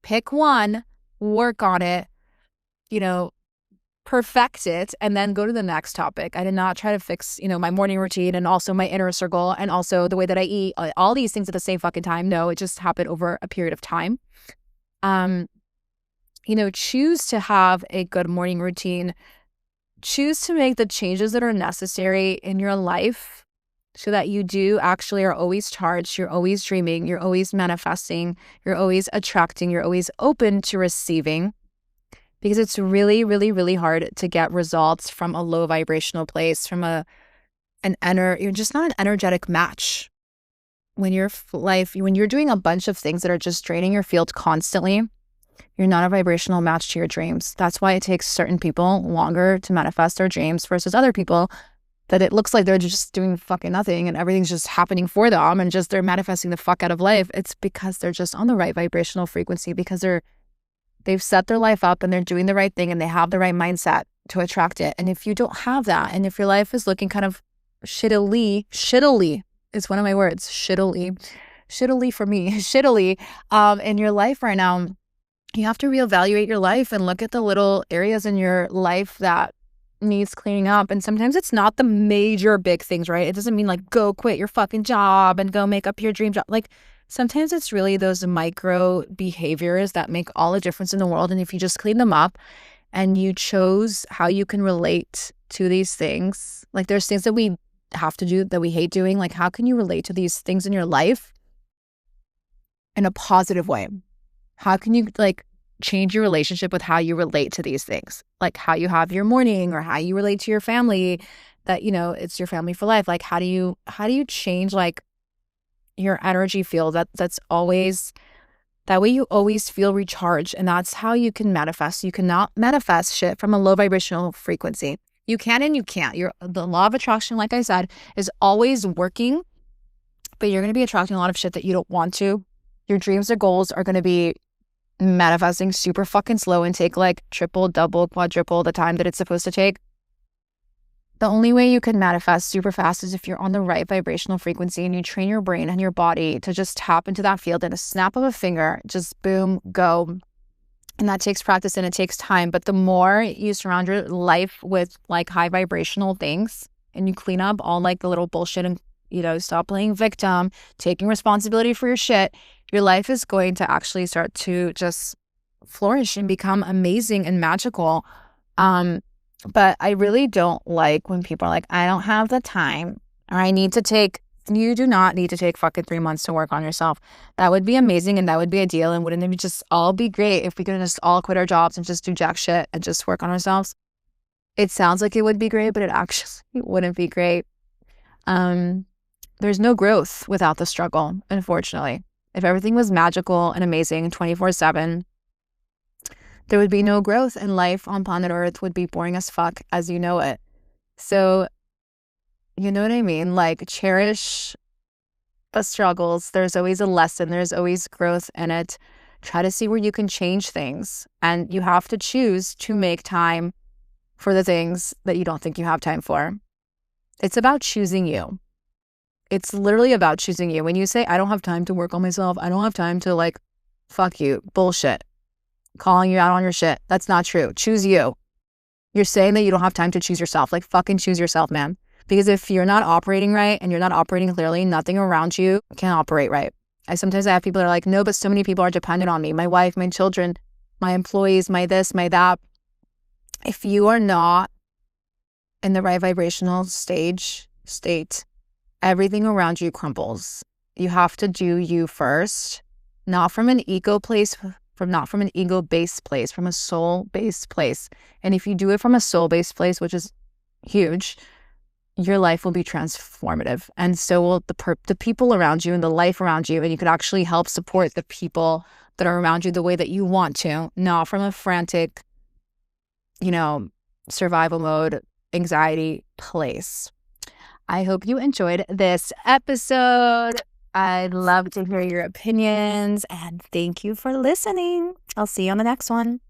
Pick one, work on it, perfect it, and then go to the next topic. I did not try to fix, my morning routine and also my inner circle and also the way that I eat, all these things at the same fucking time. No, it just happened over a period of time. Choose to have a good morning routine. Choose to make the changes that are necessary in your life so that you do actually are always charged, you're always dreaming, you're always manifesting, you're always attracting, you're always open to receiving. Because it's really, really, really hard to get results from a low vibrational place, from you're just not an energetic match. When you're doing a bunch of things that are just draining your field constantly, you're not a vibrational match to your dreams. That's why it takes certain people longer to manifest their dreams versus other people that it looks like they're just doing fucking nothing and everything's just happening for them and just they're manifesting the fuck out of life. It's because they're just on the right vibrational frequency, because they've set their life up and they're doing the right thing and they have the right mindset to attract it. And if you don't have that, and if your life is looking kind of shittily is one of my words, shittily for me, shittily, in your life right now, you have to reevaluate your life and look at the little areas in your life that needs cleaning up. And sometimes it's not the major big things, right? It doesn't mean like go quit your fucking job and go make up your dream job. Like sometimes it's really those micro behaviors that make all the difference in the world. And if you just clean them up and you chose how you can relate to these things, like there's things that we have to do that we hate doing. Like how can you relate to these things in your life in a positive way? How can you change your relationship with how you relate to these things? Like how you have your morning or how you relate to your family, that, it's your family for life. Like how do you change your energy field that's always that way? You always feel recharged, and that's how you can manifest. You cannot manifest shit from a low vibrational frequency. You can and you can't. The law of attraction, like I said, is always working, but you're going to be attracting a lot of shit that you don't want to. Your dreams or goals are going to be manifesting super fucking slow and take like triple, double, quadruple the time that it's supposed to take. The only way you can manifest super fast is if you're on the right vibrational frequency and you train your brain and your body to just tap into that field in a snap of a finger, just boom, go. And that takes practice and it takes time. But the more you surround your life with like high vibrational things and you clean up all like the little bullshit and, stop playing victim, taking responsibility for your shit, your life is going to actually start to just flourish and become amazing and magical. But I really don't like when people are like, I don't have the time, or you do not need to take fucking 3 months to work on yourself. That would be amazing and that would be ideal. And wouldn't it just all be great if we could just all quit our jobs and just do jack shit and just work on ourselves? It sounds like it would be great, but it actually wouldn't be great. There's no growth without the struggle, unfortunately. If everything was magical and amazing 24/7, there would be no growth, and life on planet Earth would be boring as fuck as you know it. So, you know what I mean? Like, cherish the struggles. There's always a lesson. There's always growth in it. Try to see where you can change things. And you have to choose to make time for the things that you don't think you have time for. It's about choosing you. It's literally about choosing you. When you say, I don't have time to work on myself, I don't have time to fuck you, bullshit. Calling you out on your shit. That's not true. Choose you. You're saying that you don't have time to choose yourself. Fucking choose yourself, man. Because if you're not operating right and you're not operating clearly, nothing around you can operate right. Sometimes I have people that are like, no, but so many people are dependent on me, my wife, my children, my employees, my this, my that. If you are not in the right vibrational state, everything around you crumbles. You have to do you first, not from an ego place, not from an ego-based place, from a soul-based place. And if you do it from a soul-based place, which is huge, your life will be transformative. And so will the people around you and the life around you. And you could actually help support the people that are around you the way that you want to, not from a frantic, survival mode, anxiety place. I hope you enjoyed this episode. I'd love to hear your opinions, and thank you for listening. I'll see you on the next one.